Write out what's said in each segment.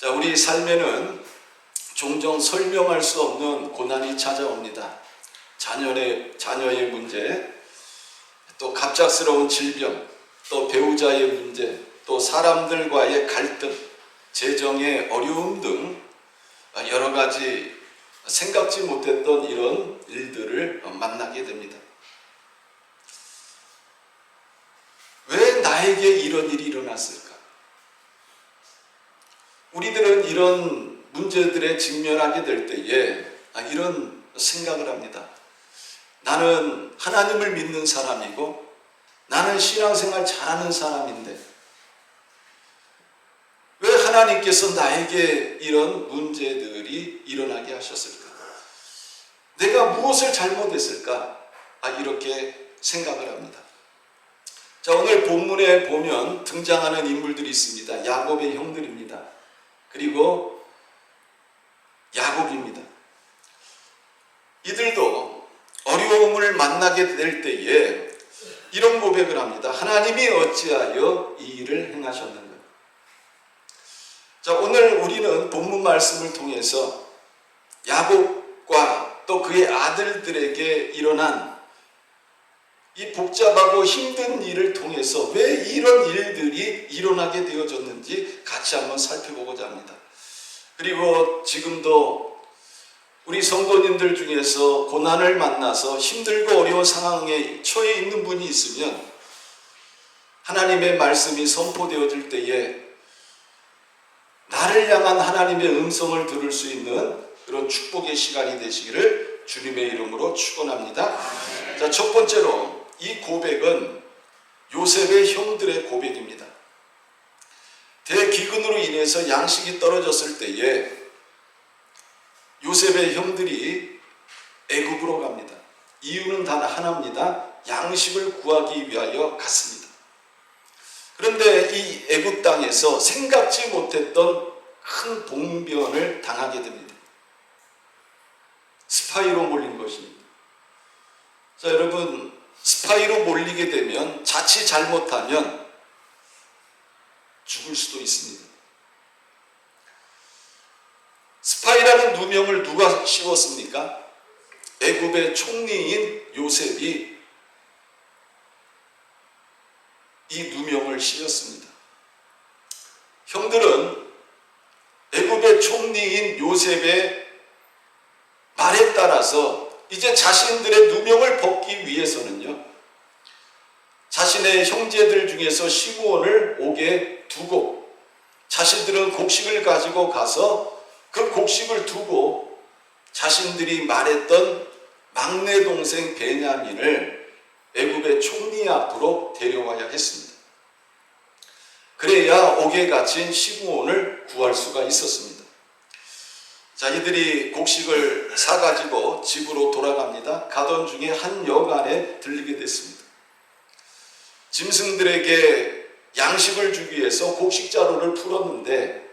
자, 우리 삶에는 종종 설명할 수 없는 고난이 찾아옵니다. 자녀의 문제, 또 갑작스러운 질병, 또 배우자의 문제, 또 사람들과의 갈등, 재정의 어려움 등 여러 가지 생각지 못했던 이런 일들을 만나게 됩니다. 왜 나에게 이런 일이 일어났을까? 우리들은 이런 문제들에 직면하게 될 때에 이런 생각을 합니다. 나는 하나님을 믿는 사람이고 나는 신앙생활 잘하는 사람인데 왜 하나님께서 나에게 이런 문제들이 일어나게 하셨을까? 내가 무엇을 잘못했을까? 이렇게 생각을 합니다. 자, 오늘 본문에 보면 등장하는 인물들이 있습니다. 야곱의 형들입니다. 그리고 야곱입니다. 이들도 어려움을 만나게 될 때에 이런 고백을 합니다. 하나님이 어찌하여 이 일을 행하셨는가? 자, 오늘 우리는 본문 말씀을 통해서 야곱과 또 그의 아들들에게 일어난 이 복잡하고 힘든 일을 통해서 왜 이런 일들이 일어나게 되어졌는지 같이 한번 살펴보고자 합니다. 그리고 지금도 우리 성도님들 중에서 고난을 만나서 힘들고 어려운 상황에 처해 있는 분이 있으면 하나님의 말씀이 선포되어질 때에 나를 향한 하나님의 음성을 들을 수 있는 그런 축복의 시간이 되시기를 주님의 이름으로 축원합니다. 자, 첫 번째로 이 고백은 요셉의 형들의 고백입니다. 대기근으로 인해서 양식이 떨어졌을 때에 요셉의 형들이 애굽으로 갑니다. 이유는 단 하나입니다. 양식을 구하기 위하여 갔습니다. 그런데 이 애굽 땅에서 생각지 못했던 큰 봉변을 당하게 됩니다. 스파이로 몰린 것입니다. 자, 여러분, 스파이로 몰리게 되면 자칫 잘못하면 죽을 수도 있습니다. 스파이라는 누명을 누가 씌웠습니까? 애굽의 총리인 요셉이 이 누명을 씌웠습니다. 형들은 애굽의 총리인 요셉의 말에 따라서 이제 자신들의 누명을 벗기 위해서는요, 자신의 형제들 중에서 시므온을 오게 두고 자신들은 곡식을 가지고 가서 그 곡식을 두고 자신들이 말했던 막내 동생 베냐민을 애굽의 총리 앞으로 데려와야 했습니다. 그래야 옥에 갇힌 시므온을 구할 수가 있었습니다. 자, 이들이 곡식을 사가지고 집으로 돌아갑니다. 가던 중에 한 여간에 들리게 됐습니다. 짐승들에게 양식을 주기 위해서 곡식자루를 풀었는데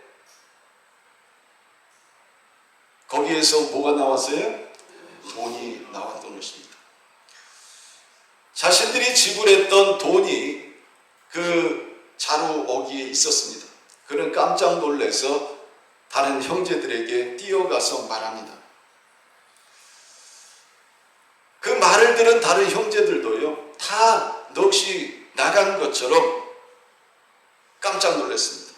거기에서 뭐가 나왔어요? 돈이 나왔던 것입니다. 자신들이 지불했던 돈이 그 자루 어기에 있었습니다. 그는 깜짝 놀라서 다른 형제들에게 뛰어가서 말합니다. 그 말을 들은 다른 형제들도요, 다 넋이 나간 것처럼 깜짝 놀랐습니다.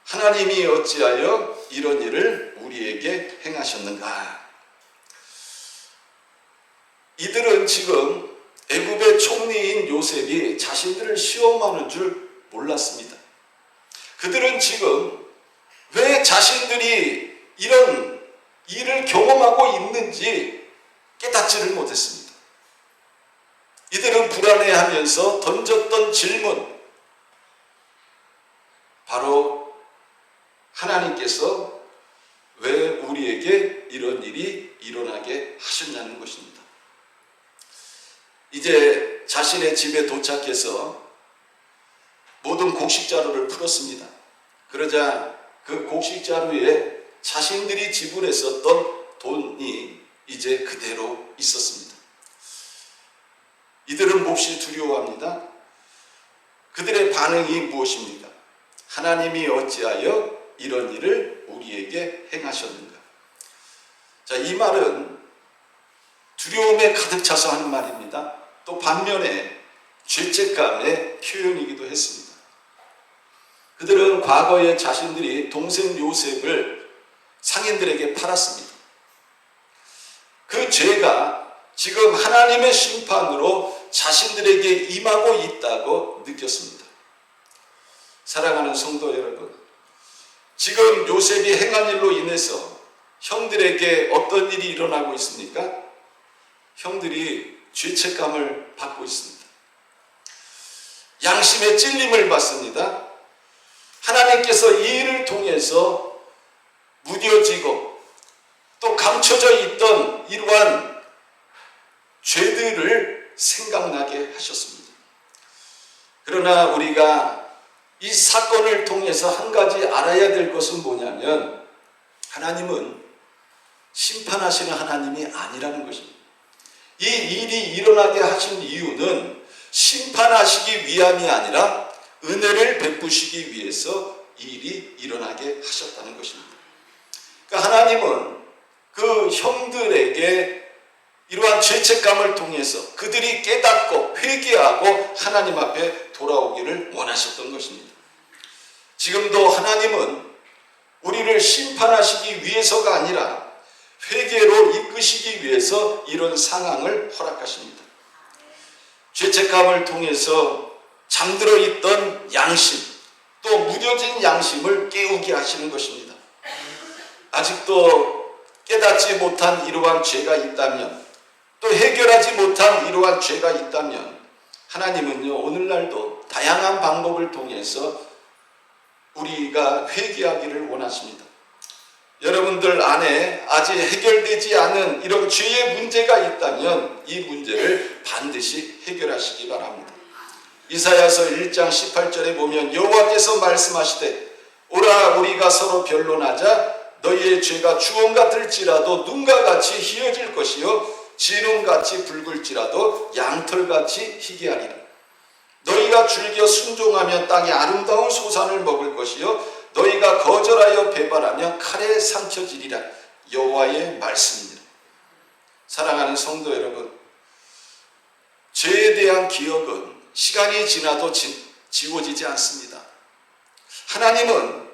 하나님이 어찌하여 이런 일을 우리에게 행하셨는가? 이들은 지금 애굽의 총리인 요셉이 자신들을 시험하는 줄 몰랐습니다. 그들은 지금 왜 자신들이 이런 일을 경험하고 있는지 깨닫지를 못했습니다. 이들은 불안해하면서 던졌던 질문, 바로 하나님께서 왜 우리에게 이런 일이 일어나게 하셨냐는 것입니다. 이제 자신의 집에 도착해서 모든 곡식자루를 풀었습니다. 그러자 그 곡식자루에 자신들이 지불했었던 돈이 이제 그대로 있었습니다. 이들은 몹시 두려워합니다. 그들의 반응이 무엇입니까? 하나님이 어찌하여 이런 일을 우리에게 행하셨는가? 자, 이 말은 두려움에 가득 차서 하는 말입니다. 또 반면에 죄책감의 표현이기도 했습니다. 그들은 과거에 자신들이 동생 요셉을 상인들에게 팔았습니다. 그 죄가 지금 하나님의 심판으로 자신들에게 임하고 있다고 느꼈습니다. 사랑하는 성도 여러분, 지금 요셉이 행한 일로 인해서 형들에게 어떤 일이 일어나고 있습니까? 형들이 죄책감을 받고 있습니다. 양심의 찔림을 받습니다. 하나님께서 이 일을 통해서 무뎌지고 또 감춰져 있던 이러한 죄들을 생각나게 하셨습니다. 그러나 우리가 이 사건을 통해서 한 가지 알아야 될 것은 뭐냐면 하나님은 심판하시는 하나님이 아니라는 것입니다. 이 일이 일어나게 하신 이유는 심판하시기 위함이 아니라 은혜를 베푸시기 위해서 이 일이 일어나게 하셨다는 것입니다. 그러니까 하나님은 그 형들에게 이러한 죄책감을 통해서 그들이 깨닫고 회개하고 하나님 앞에 돌아오기를 원하셨던 것입니다. 지금도 하나님은 우리를 심판하시기 위해서가 아니라 회개로 이끄시기 위해서 이런 상황을 허락하십니다. 죄책감을 통해서 잠들어 있던 양심, 또 무뎌진 양심을 깨우게 하시는 것입니다. 아직도 깨닫지 못한 이러한 죄가 있다면, 또 해결하지 못한 이러한 죄가 있다면 하나님은요, 오늘날도 다양한 방법을 통해서 우리가 회개하기를 원하십니다. 여러분들 안에 아직 해결되지 않은 이런 죄의 문제가 있다면 이 문제를 반드시 해결하시기 바랍니다. 이사야서 1장 18절에 보면 여호와께서 말씀하시되 오라 우리가 서로 변론하자 너희의 죄가 주홍 같을지라도 눈과 같이 희어질 것이요 진홍같이 붉을지라도 양털같이 희게하리라. 너희가 즐겨 순종하며 땅의 아름다운 소산을 먹을 것이요 너희가 거절하여 배반하며 칼에 삼켜지리라. 여호와의 말씀입니다. 사랑하는 성도 여러분, 죄에 대한 기억은 시간이 지나도 지워지지 않습니다. 하나님은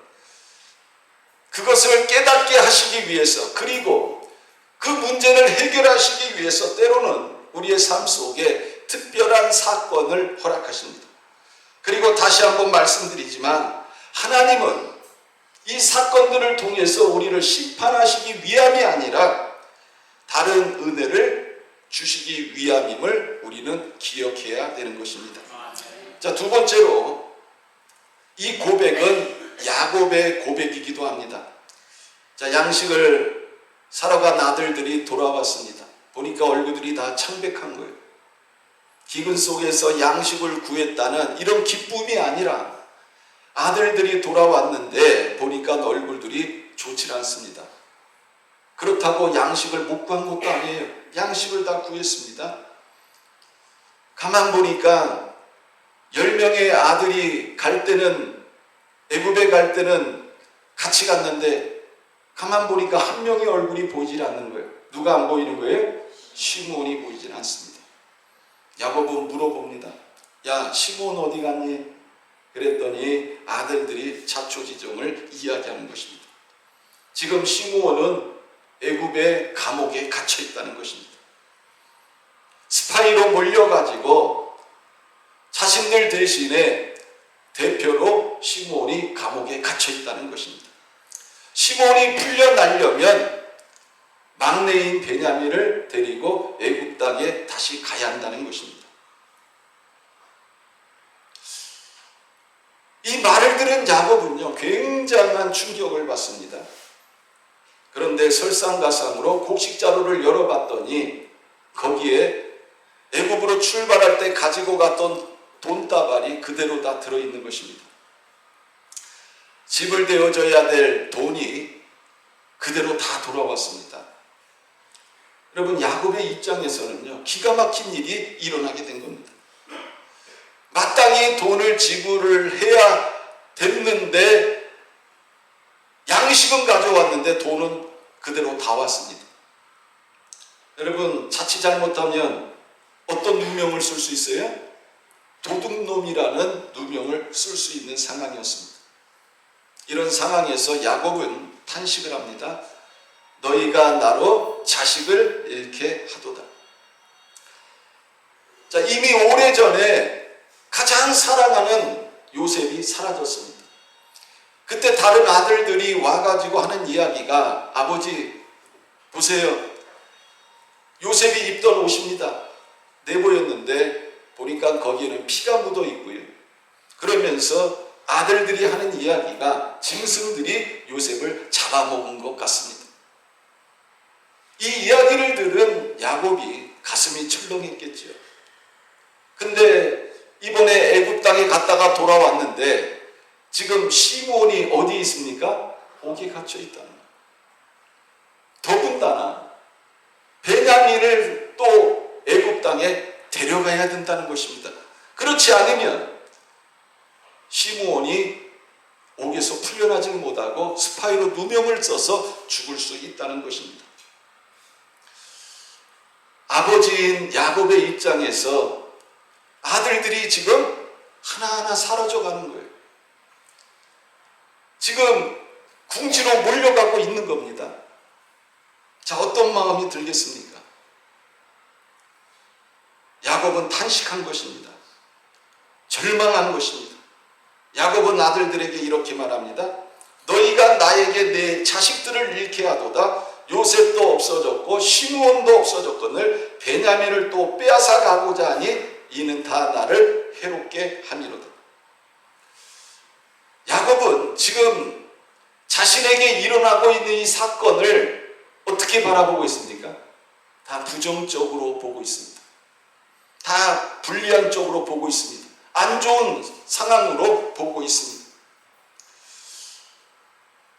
그것을 깨닫게 하시기 위해서, 그리고 그 문제를 해결하시기 위해서 때로는 우리의 삶 속에 특별한 사건을 허락하십니다. 그리고 다시 한번 말씀드리지만 하나님은 이 사건들을 통해서 우리를 심판하시기 위함이 아니라 다른 은혜를 주시기 위함임을 우리는 기억해야 되는 것입니다. 자, 두 번째로 이 고백은 야곱의 고백이기도 합니다. 자, 양식을 사러 간 아들들이 돌아왔습니다. 보니까 얼굴들이 다 창백한 거예요. 기근 속에서 양식을 구했다는 이런 기쁨이 아니라 아들들이 돌아왔는데 보니까 얼굴들이 좋지 않습니다. 그렇다고 양식을 못 구한 것도 아니에요. 양식을 다 구했습니다. 가만 보니까 10명의 아들이 갈 때는, 애굽에 갈 때는 같이 갔는데 가만 보니까 한 명의 얼굴이 보이질 않는 거예요. 누가 안 보이는 거예요? 시므온이 보이질 않습니다. 야곱은 물어봅니다. 야, 시므온 어디 갔니? 그랬더니 아들들이 자초지종을 이야기하는 것입니다. 지금 시므온은 애굽의 감옥에 갇혀 있다는 것입니다. 스파이로 몰려가지고 자신들 대신에 대표로 시므온이 감옥에 갇혀 있다는 것입니다. 시므온이 풀려나려면 막내인 베냐민을 데리고 애굽 땅에 다시 가야 한다는 것입니다. 이 말을 들은 야곱은요, 굉장한 충격을 받습니다. 그런데 설상가상으로 곡식 자루를 열어봤더니 거기에 애굽으로 출발할 때 가지고 갔던 돈다발이 그대로 다 들어있는 것입니다. 집을 대어줘야 될 돈이 그대로 다 돌아왔습니다. 여러분, 야곱의 입장에서는요, 기가 막힌 일이 일어나게 된 겁니다. 마땅히 돈을 지불을 해야 됐는데 양식은 가져왔는데 돈은 그대로 다 왔습니다. 여러분, 자칫 잘못하면 어떤 누명을 쓸 수 있어요? 도둑놈이라는 누명을 쓸 수 있는 상황이었습니다. 이런 상황에서 야곱은 탄식을 합니다. 너희가 나로 자식을 잃게 하도다. 자, 이미 오래전에 가장 사랑하는 요셉이 사라졌습니다. 그때 다른 아들들이 와가지고 하는 이야기가, 아버지 보세요, 요셉이 입던 옷입니다. 내보였는데 보니까 거기에는 피가 묻어 있고요. 그러면서 아들들이 하는 이야기가 짐승들이 요셉을 잡아먹은 것 같습니다. 이 이야기를 들은 야곱이 가슴이 철렁했겠죠. 근데 이번에 애굽 땅에 갔다가 돌아왔는데 지금 시므온이 어디 있습니까? 옥에 갇혀 있다는 거예요. 더군다나 베냐민을 또 애굽 땅에 데려가야 된다는 것입니다. 그렇지 않으면 시므온이 옥에서 풀려나지 못하고 스파이로 누명을 써서 죽을 수 있다는 것입니다. 아버지인 야곱의 입장에서 아들들이 지금 하나하나 사라져가는 거예요. 지금 궁지로 몰려가고 있는 겁니다. 자, 어떤 마음이 들겠습니까? 야곱은 탄식한 것입니다. 절망한 것입니다. 야곱은 아들들에게 이렇게 말합니다. 너희가 나에게 내 자식들을 잃게 하도다. 요셉도 없어졌고 시므온도 없어졌거늘 베냐민을 또 빼앗아 가고자 하니 이는 다 나를 해롭게 함이로다. 야곱은 지금 자신에게 일어나고 있는 이 사건을 어떻게 바라보고 있습니까? 다 부정적으로 보고 있습니다. 다 불리한 쪽으로 보고 있습니다. 안 좋은 상황으로 보고 있습니다.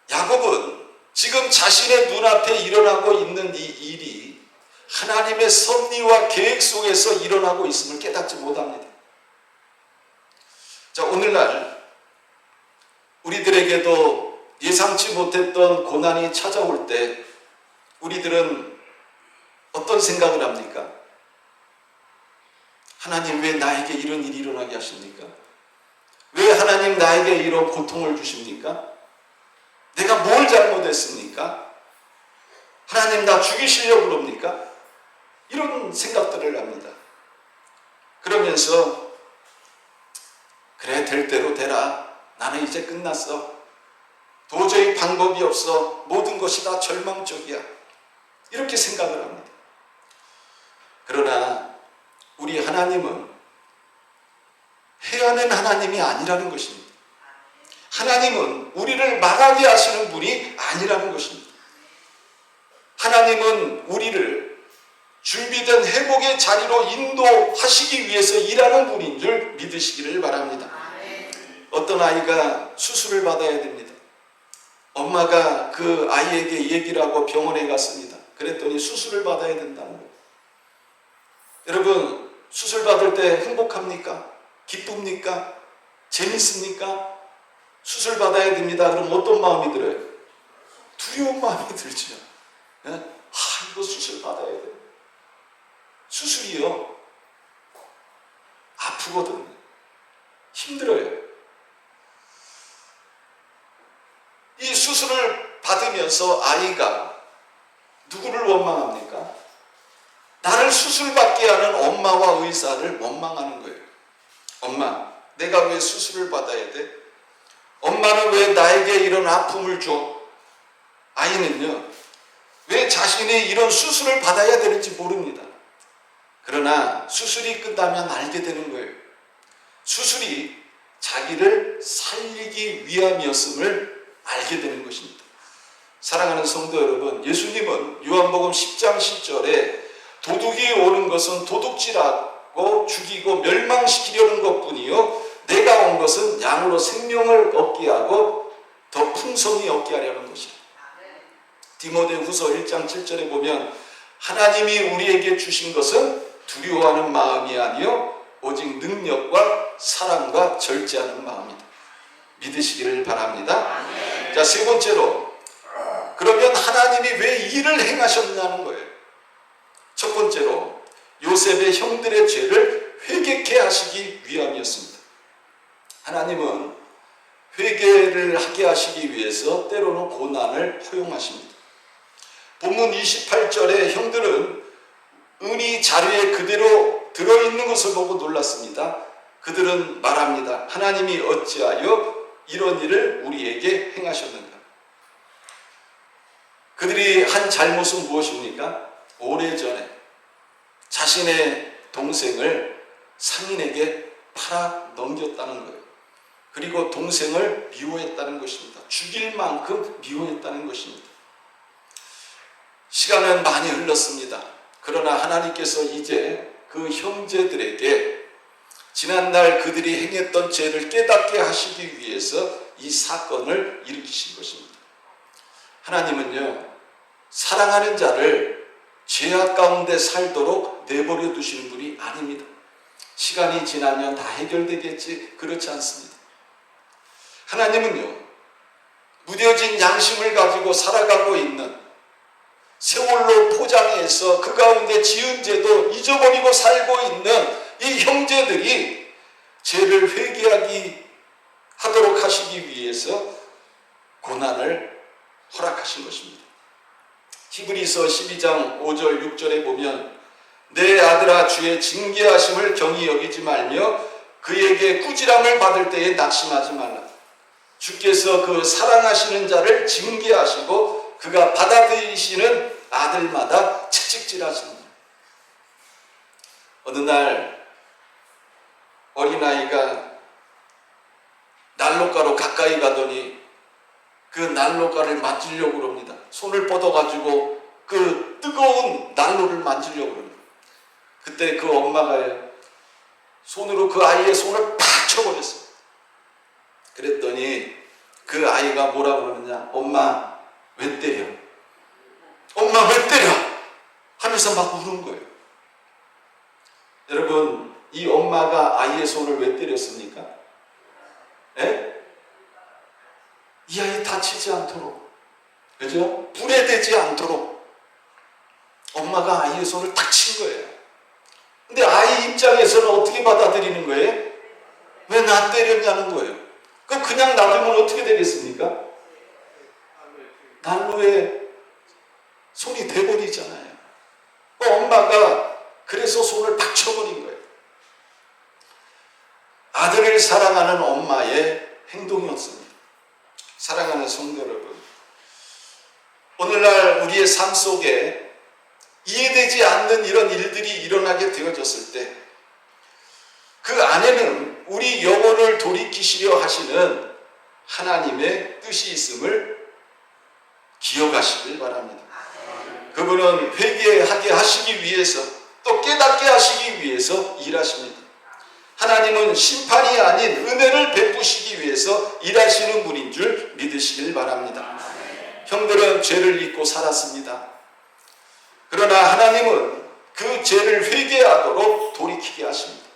야곱은 지금 자신의 눈앞에 일어나고 있는 이 일이 하나님의 섭리와 계획 속에서 일어나고 있음을 깨닫지 못합니다. 자, 오늘날 우리들에게도 예상치 못했던 고난이 찾아올 때 우리들은 어떤 생각을 합니까? 하나님, 왜 나에게 이런 일이 일어나게 하십니까? 왜 하나님 나에게 이런 고통을 주십니까? 내가 뭘 잘못했습니까? 하나님 나 죽이시려고 그럽니까? 이런 생각들을 합니다. 그러면서 그래, 될 대로 되라. 나는 이제 끝났어. 도저히 방법이 없어. 모든 것이 다 절망적이야. 이렇게 생각을 합니다. 그러나 우리 하나님은 해하는 하나님이 아니라는 것입니다. 하나님은 우리를 망하게 하시는 분이 아니라는 것입니다. 하나님은 우리를 준비된 회복의 자리로 인도하시기 위해서 일하는 분인 줄 믿으시기를 바랍니다. 어떤 아이가 수술을 받아야 됩니다. 엄마가 그 아이에게 얘기를 하고 병원에 갔습니다. 그랬더니 수술을 받아야 된다는 거예요. 여러분, 수술 받을 때 행복합니까? 기쁩니까? 재밌습니까? 수술 받아야 됩니다. 그럼 어떤 마음이 들어요? 두려운 마음이 들죠. 이거 수술 받아야 돼. 수술이요, 아프거든요. 힘들어요. 이 수술을 받으면서 아이가 누구를 원망합니까? 나를 수술받게 하는 엄마와 의사를 원망하는 거예요. 엄마, 내가 왜 수술을 받아야 돼? 엄마는 왜 나에게 이런 아픔을 줘? 아이는요, 왜 자신이 이런 수술을 받아야 되는지 모릅니다. 그러나 수술이 끝나면 알게 되는 거예요. 수술이 자기를 살리기 위함이었음을 알게 되는 것입니다. 사랑하는 성도 여러분, 예수님은 요한복음 10장 10절에 도둑이 오는 것은 도둑질하고 죽이고 멸망시키려는 것뿐이요 내가 온 것은 양으로 생명을 얻게 하고 더 풍성히 얻게 하려는 것이다. 디모데후서 1장 7절에 보면 하나님이 우리에게 주신 것은 두려워하는 마음이 아니요 오직 능력과 사랑과 절제하는 마음이다. 믿으시기를 바랍니다. 자, 세 번째로 그러면 하나님이 왜 이를 행하셨냐는 거예요. 첫 번째로 요셉의 형들의 죄를 회개케 하시기 위함이었습니다. 하나님은 회개를 하게 하시기 위해서 때로는 고난을 허용하십니다. 본문 28절에 형들은 은이 자루에 그대로 들어있는 것을 보고 놀랐습니다. 그들은 말합니다. 하나님이 어찌하여 이런 일을 우리에게 행하셨는가? 그들이 한 잘못은 무엇입니까? 오래전에 자신의 동생을 상인에게 팔아 넘겼다는 거예요. 그리고 동생을 미워했다는 것입니다. 죽일 만큼 미워했다는 것입니다. 시간은 많이 흘렀습니다. 그러나 하나님께서 이제 그 형제들에게 지난날 그들이 행했던 죄를 깨닫게 하시기 위해서 이 사건을 일으키신 것입니다. 하나님은요, 사랑하는 자를 죄악 가운데 살도록 내버려 두시는 분이 아닙니다. 시간이 지나면 다 해결되겠지, 그렇지 않습니다. 하나님은요, 무뎌진 양심을 가지고 살아가고 있는, 세월로 포장해서 그 가운데 지은 죄도 잊어버리고 살고 있는 이 형제들이 죄를 하도록 하시기 위해서 고난을 허락하신 것입니다. 히브리서 12장 5절 6절에 보면 내 아들아 주의 징계하심을 경히 여기지 말며 그에게 꾸지람을 받을 때에 낙심하지 말라. 주께서 그 사랑하시는 자를 징계하시고 그가 받아들이시는 아들마다 채찍질하십니다. 어느 날 어린아이가 난로가로 가까이 가더니 그 난로가를 만지려고 그럽니다. 손을 뻗어가지고 그 뜨거운 난로를 만지려고 그럽니다. 그때 그 엄마가 손으로 그 아이의 손을 팍 쳐버렸어요. 그랬더니 그 아이가 뭐라고 그러느냐? 엄마 왜 때려? 엄마 왜 때려? 하면서 막 우는 거예요. 여러분, 이 엄마가 아이의 손을 왜 때렸습니까? 에? 이 아이 다치지 않도록, 그죠? 불에 대지 않도록 엄마가 아이의 손을 탁 친 거예요. 근데 아이 입장에서는 어떻게 받아들이는 거예요? 왜 나 때렸냐는 거예요. 그럼 그냥 놔두면 어떻게 되겠습니까? 난로에 손이 돼버리잖아요. 엄마가 그래서 손을 탁 쳐버린 거예요. 아들을 사랑하는 엄마의 행동이었습니다. 사랑하는 성도 여러분, 오늘날 우리의 삶 속에 이해되지 않는 이런 일들이 일어나게 되어졌을 때 그 안에는 우리 영혼을 돌이키시려 하시는 하나님의 뜻이 있음을 기억하시길 바랍니다. 그분은 회개하게 하시기 위해서 또 깨닫게 하시기 위해서 일하십니다. 하나님은 심판이 아닌 은혜를 베푸시기 위해서 일하시는 분인 줄 믿으시길 바랍니다. 형들은 죄를 잊고 살았습니다. 그러나 하나님은 그 죄를 회개하도록 돌이키게 하십니다.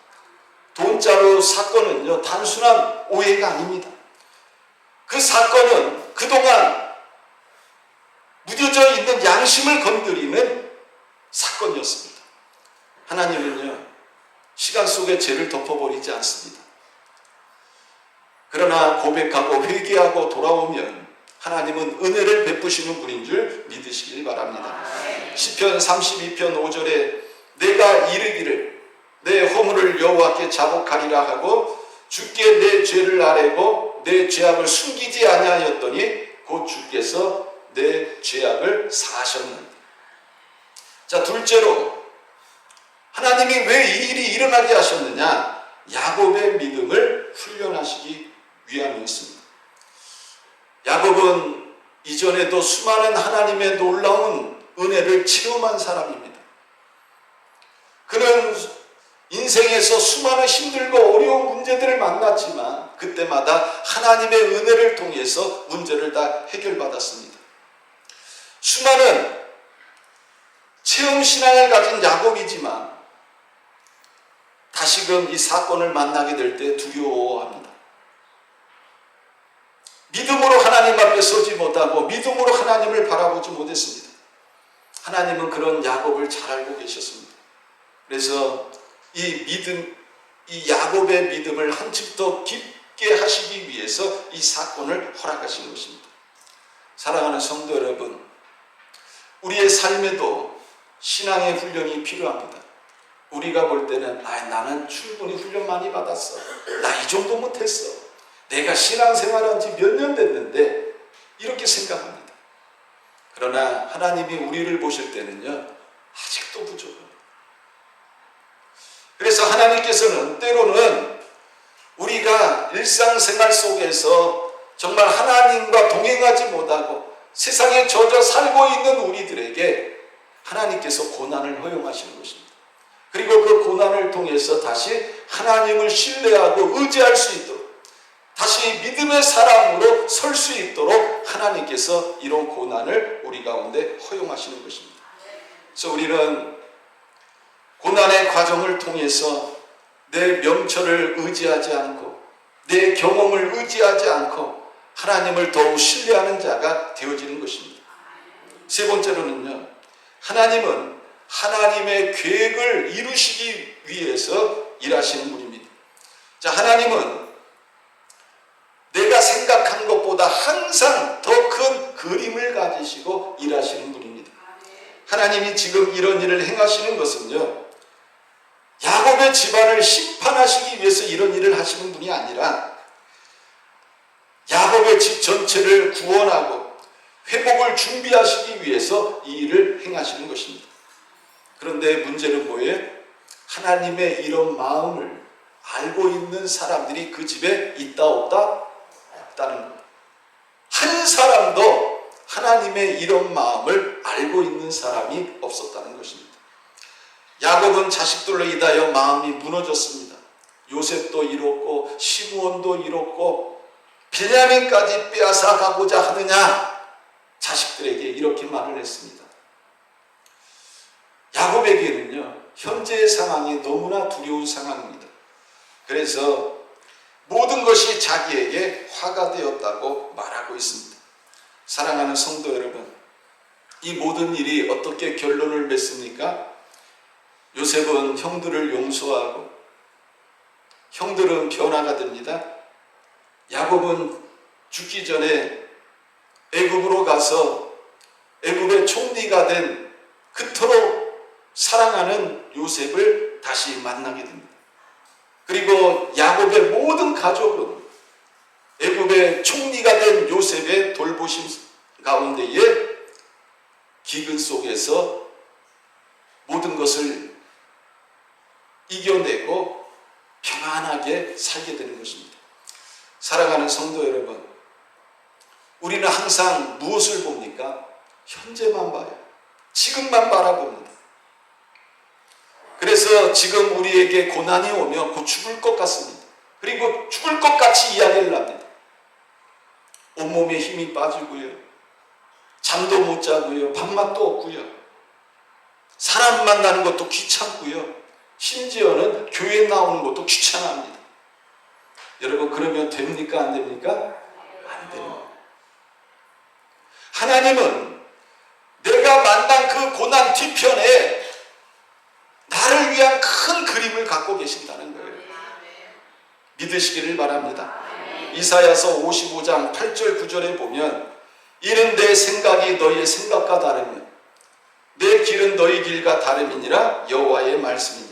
돈자루 사건은요, 단순한 오해가 아닙니다. 그 사건은 그동안 무뎌져 있는 양심을 건드리는 사건이었습니다. 하나님은요, 시간 속에 죄를 덮어버리지 않습니다. 그러나 고백하고 회개하고 돌아오면 하나님은 은혜를 베푸시는 분인 줄 믿으시길 바랍니다. 시편 32편 5절에 내가 이르기를 내 허물을 여호와께 자복하리라 하고 주께 내 죄를 아뢰고 내 죄악을 숨기지 아니하였더니 곧 주께서 내 죄악을 사하셨느니라. 자, 둘째로 하나님이 왜 이 일이 일어나게 하셨느냐? 야곱의 믿음을 훈련하시기 위함이었습니다. 야곱은 이전에도 수많은 하나님의 놀라운 은혜를 체험한 사람입니다. 그는 인생에서 수많은 힘들고 어려운 문제들을 만났지만 그때마다 하나님의 은혜를 통해서 문제를 다 해결받았습니다. 수많은 체험신앙을 가진 야곱이지만 다시금 이 사건을 만나게 될 때 두려워합니다. 믿음으로 하나님 앞에 서지 못하고 믿음으로 하나님을 바라보지 못했습니다. 하나님은 그런 야곱을 잘 알고 계셨습니다. 그래서 이 야곱의 믿음을 한층 더 깊게 하시기 위해서 이 사건을 허락하신 것입니다. 사랑하는 성도 여러분, 우리의 삶에도 신앙의 훈련이 필요합니다. 우리가 볼 때는 나는 충분히 훈련 많이 받았어. 나 이 정도 못했어. 내가 신앙생활한 지 몇 년 됐는데 이렇게 생각합니다. 그러나 하나님이 우리를 보실 때는요, 아직도 부족합니다. 그래서 하나님께서는 때로는 우리가 일상생활 속에서 정말 하나님과 동행하지 못하고 세상에 젖어 살고 있는 우리들에게 하나님께서 고난을 허용하시는 것입니다. 그리고 그 고난을 통해서 다시 하나님을 신뢰하고 의지할 수 있도록, 다시 믿음의 사람으로 설 수 있도록 하나님께서 이런 고난을 우리 가운데 허용하시는 것입니다. 그래서 우리는 고난의 과정을 통해서 내 명철을 의지하지 않고 내 경험을 의지하지 않고 하나님을 더욱 신뢰하는 자가 되어지는 것입니다. 세 번째로는요, 하나님은 하나님의 계획을 이루시기 위해서 일하시는 분입니다. 자, 하나님은 내가 생각한 것보다 항상 더 큰 그림을 가지시고 일하시는 분입니다. 하나님이 지금 이런 일을 행하시는 것은요, 야곱의 집안을 심판하시기 위해서 이런 일을 하시는 분이 아니라 야곱의 집 전체를 구원하고 회복을 준비하시기 위해서 이 일을 행하시는 것입니다. 그런데 문제는 뭐예요? 하나님의 이런 마음을 알고 있는 사람들이 그 집에 있다 없다? 없다는 거예요. 한 사람도 하나님의 이런 마음을 알고 있는 사람이 없었다는 것입니다. 야곱은 자식들로 인하여 마음이 무너졌습니다. 요셉도 잃었고 시므온도 잃었고 베냐민까지 빼앗아 가고자 하느냐, 자식들에게 이렇게 말을 했습니다. 야곱에게는요, 현재의 상황이 너무나 두려운 상황입니다. 그래서 모든 것이 자기에게 화가 되었다고 말하고 있습니다. 사랑하는 성도 여러분, 이 모든 일이 어떻게 결론을 맺습니까? 요셉은 형들을 용서하고 형들은 변화가 됩니다. 야곱은 죽기 전에 애굽으로 가서 애굽의 총리가 된 그토록 사랑하는 요셉을 다시 만나게 됩니다. 그리고 야곱의 모든 가족은 애굽의 총리가 된 요셉의 돌보심 가운데에 기근 속에서 모든 것을 이겨내고 평안하게 살게 되는 것입니다. 사랑하는 성도 여러분, 우리는 항상 무엇을 봅니까? 현재만 봐요. 지금만 바라봅니다. 그래서 지금 우리에게 고난이 오면 곧 죽을 것 같습니다. 그리고 죽을 것 같이 이야기를 합니다. 온몸에 힘이 빠지고요, 잠도 못 자고요, 밥맛도 없고요, 사람 만나는 것도 귀찮고요, 심지어는 교회 나오는 것도 귀찮아합니다. 여러분, 그러면 됩니까? 안 됩니까? 안 됩니다. 하나님은 내가 만난 그 고난 뒤편에 나를 위한 큰 그림을 갖고 계신다는 거예요. 믿으시기를 바랍니다. 이사야서 55장 8절 9절에 보면, 이는 내 생각이 너희의 생각과 다르며 내 길은 너희 길과 다름이니라 여호와의 말씀이니라.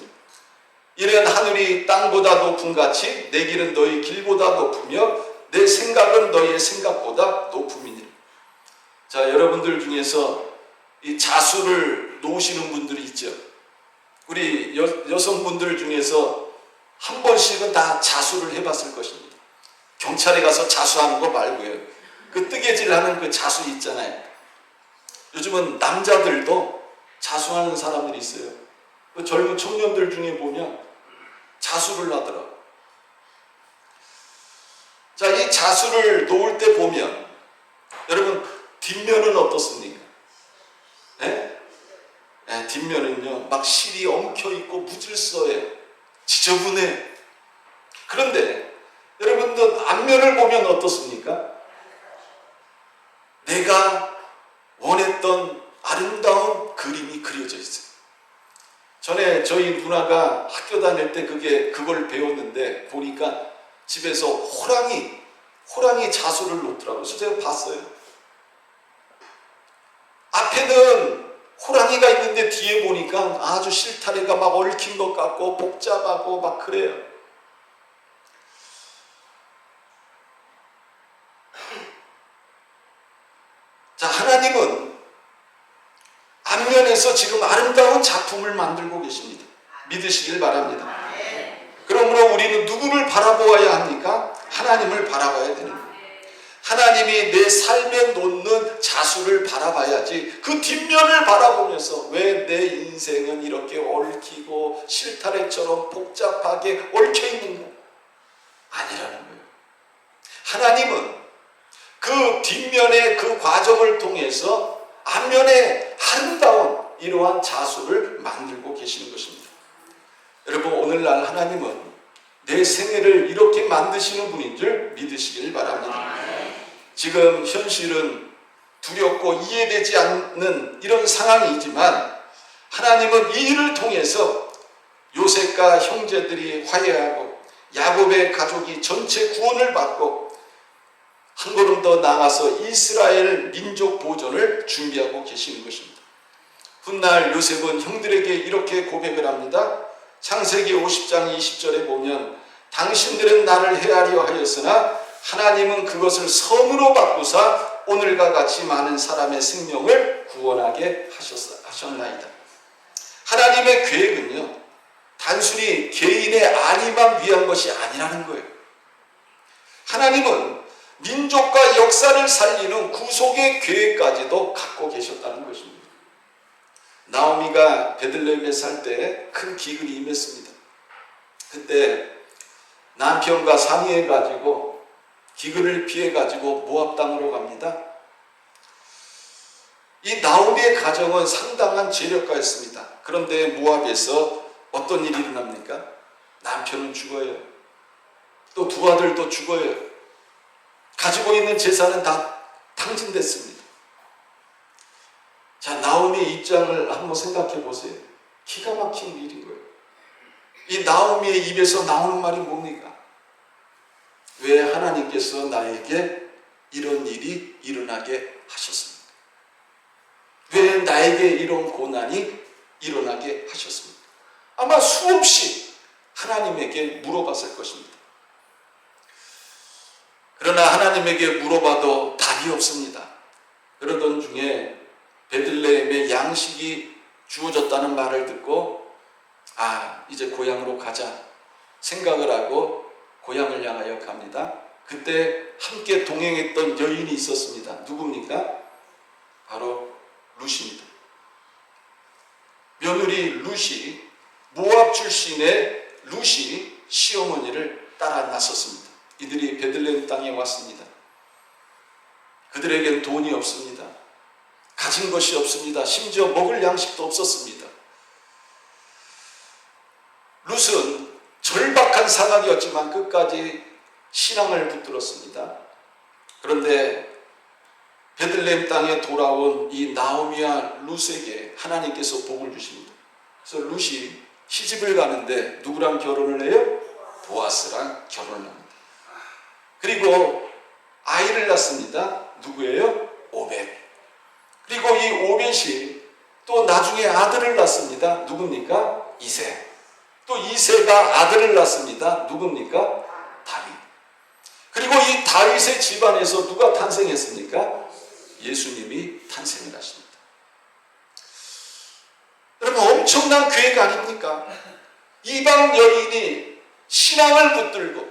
이는 하늘이 땅보다 높음 같이 내 길은 너희 길보다 높으며 내 생각은 너희의 생각보다 높음이니라. 자, 여러분들 중에서 이 자수를 놓으시는 분들이 있죠. 우리 여성분들 중에서 한 번씩은 다 자수를 해봤을 것입니다. 경찰에 가서 자수하는 거 말고요, 그 뜨개질하는 그 자수 있잖아요. 요즘은 남자들도 자수하는 사람들이 있어요. 그 젊은 청년들 중에 보면 자수를 하더라고요. 자, 이 자수를 놓을 때 보면 여러분, 뒷면은 어떻습니까? 네? 네, 뒷면은요, 막 실이 엉켜있고 무질서해요. 지저분해. 그런데 여러분들 앞면을 보면 어떻습니까? 내가 원했던 아름다운 그림이 그려져 있어요. 전에 저희 누나가 학교 다닐 때 그걸 배웠는데 보니까 집에서 호랑이 자수를 놓더라고요. 그래서 제가 봤어요. 앞에는 호랑이가 있는데 뒤에 보니까 아주 실타래가 막 얽힌 것 같고 복잡하고 막 그래요. 자, 하나님은 앞면에서 지금 아름다운 작품을 만들고 계십니다. 믿으시길 바랍니다. 그러므로 우리는 누구를 바라보아야 합니까? 하나님을 바라봐야 되는 거예요. 하나님이 내 삶에 놓는 자수를 바라봐야지 그 뒷면을 바라보면서 왜 내 인생은 이렇게 얽히고 실타래처럼 복잡하게 얽혀 있는가? 아니라는 거예요. 하나님은 그 뒷면의 그 과정을 통해서 앞면에 아름다운 이러한 자수를 만들고 계시는 것입니다. 여러분, 오늘날 하나님은 내 생애를 이렇게 만드시는 분인 줄 믿으시길 바랍니다. 지금 현실은 두렵고 이해되지 않는 이런 상황이지만 하나님은 이 일을 통해서 요셉과 형제들이 화해하고 야곱의 가족이 전체 구원을 받고 한 걸음 더 나아가서 이스라엘 민족 보존을 준비하고 계시는 것입니다. 훗날 요셉은 형들에게 이렇게 고백을 합니다. 창세기 50장 20절에 보면 당신들은 나를 해하려 하였으나 하나님은 그것을 선으로 바꾸사 오늘과 같이 많은 사람의 생명을 구원하게 하셨나이다. 하나님의 계획은요, 단순히 개인의 안위만 위한 것이 아니라는 거예요. 하나님은 민족과 역사를 살리는 구속의 계획까지도 갖고 계셨다는 것입니다. 나오미가 베들레헴에 살 때 큰 기근이 임했습니다. 그때 남편과 상의해가지고 기근을 피해가지고 모압 땅으로 갑니다. 이 나오미의 가정은 상당한 재력가였습니다. 그런데 모압에서 어떤 일이 일어납니까? 남편은 죽어요. 또 두 아들도 죽어요. 가지고 있는 재산은 다 탕진됐습니다. 자, 나오미의 입장을 한번 생각해 보세요. 기가 막힌 일인 거예요. 이 나오미의 입에서 나오는 말이 뭡니까? 왜 하나님께서 나에게 이런 일이 일어나게 하셨습니까? 왜 나에게 이런 고난이 일어나게 하셨습니까? 아마 수없이 하나님에게 물어봤을 것입니다. 그러나 하나님에게 물어봐도 답이 없습니다. 그러던 중에 베들레헴에 양식이 주어졌다는 말을 듣고 이제 고향으로 가자 생각을 하고 고향을 향하여 갑니다. 그때 함께 동행했던 여인이 있었습니다. 누굽니까? 바로 룻입니다. 며느리 룻이, 모압 출신의 룻이 시어머니를 따라 나섰습니다. 이들이 베들레헴 땅에 왔습니다. 그들에겐 돈이 없습니다. 가진 것이 없습니다. 심지어 먹을 양식도 없었습니다. 룻은 절박한 상황이었지만 끝까지 신앙을 붙들었습니다. 그런데 베들레헴 땅에 돌아온 이 나오미와 룻에게 하나님께서 복을 주십니다. 그래서 룻이 시집을 가는데 누구랑 결혼을 해요? 보아스랑 결혼을 합니다. 그리고 아이를 낳습니다. 누구예요? 오벳. 그리고 이 오벳이 또 나중에 아들을 낳습니다. 누굽니까? 이세. 또 이세가 아들을 낳습니다. 누굽니까? 다윗. 그리고 이 다윗의 집안에서 누가 탄생했습니까? 예수님이 탄생을 하십니다. 여러분, 엄청난 계획 아닙니까? 이방 여인이 신앙을 붙들고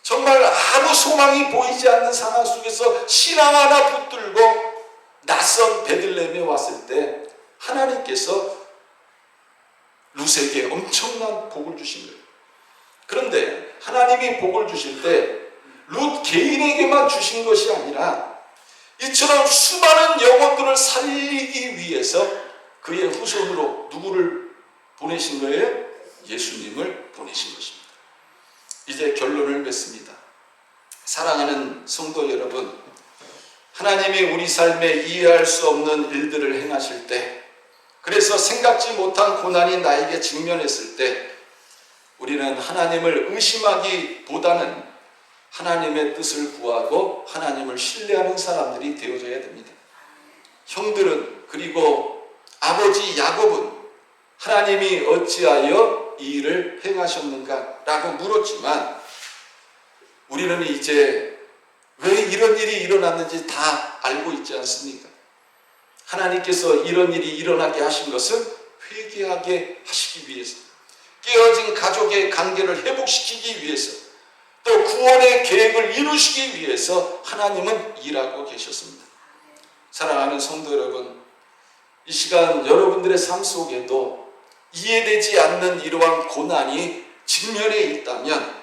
정말 아무 소망이 보이지 않는 상황 속에서 신앙 하나 붙들고 낯선 베들레헴에 왔을 때 하나님께서 룻에게 엄청난 복을 주신 거예요. 그런데 하나님이 복을 주실 때 룻 개인에게만 주신 것이 아니라 이처럼 수많은 영혼들을 살리기 위해서 그의 후손으로 누구를 보내신 거예요? 예수님을 보내신 것입니다. 이제 결론을 맺습니다. 사랑하는 성도 여러분, 하나님이 우리 삶에 이해할 수 없는 일들을 행하실 때, 그래서 생각지 못한 고난이 나에게 직면했을 때 우리는 하나님을 의심하기보다는 하나님의 뜻을 구하고 하나님을 신뢰하는 사람들이 되어져야 됩니다. 형들은, 그리고 아버지 야곱은 하나님이 어찌하여 이 일을 행하셨는가 라고 물었지만, 우리는 이제 왜 이런 일이 일어났는지 다 알고 있지 않습니까? 하나님께서 이런 일이 일어나게 하신 것은 회개하게 하시기 위해서, 깨어진 가족의 관계를 회복시키기 위해서, 또 구원의 계획을 이루시기 위해서 하나님은 일하고 계셨습니다. 사랑하는 성도 여러분, 이 시간 여러분들의 삶 속에도 이해되지 않는 이러한 고난이 직면해 있다면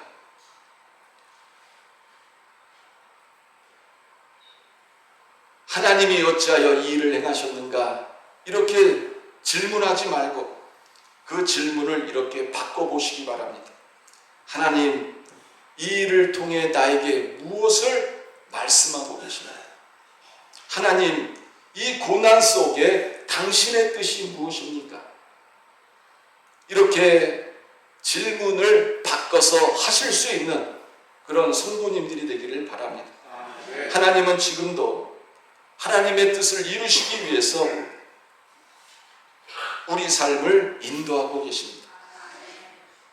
하나님이 어찌하여 이 일을 행하셨는가 이렇게 질문하지 말고 그 질문을 이렇게 바꿔보시기 바랍니다. 하나님, 이 일을 통해 나에게 무엇을 말씀하고 계시나요? 하나님, 이 고난 속에 당신의 뜻이 무엇입니까? 이렇게 질문을 바꿔서 하실 수 있는 그런 성도님들이 되기를 바랍니다. 하나님은 지금도 하나님의 뜻을 이루시기 위해서 우리 삶을 인도하고 계십니다.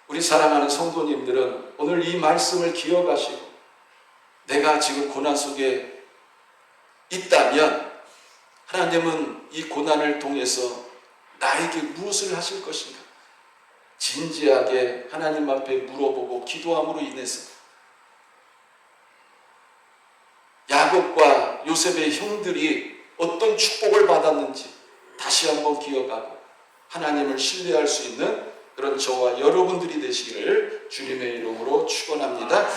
우리 사랑하는 성도님들은 오늘 이 말씀을 기억하시고, 내가 지금 고난 속에 있다면 하나님은 이 고난을 통해서 나에게 무엇을 하실 것인가 진지하게 하나님 앞에 물어보고 기도함으로 인해서 야곱과 요셉의 형들이 어떤 축복을 받았는지 다시 한번 기억하고 하나님을 신뢰할 수 있는 그런 저와 여러분들이 되시기를 주님의 이름으로 축원합니다.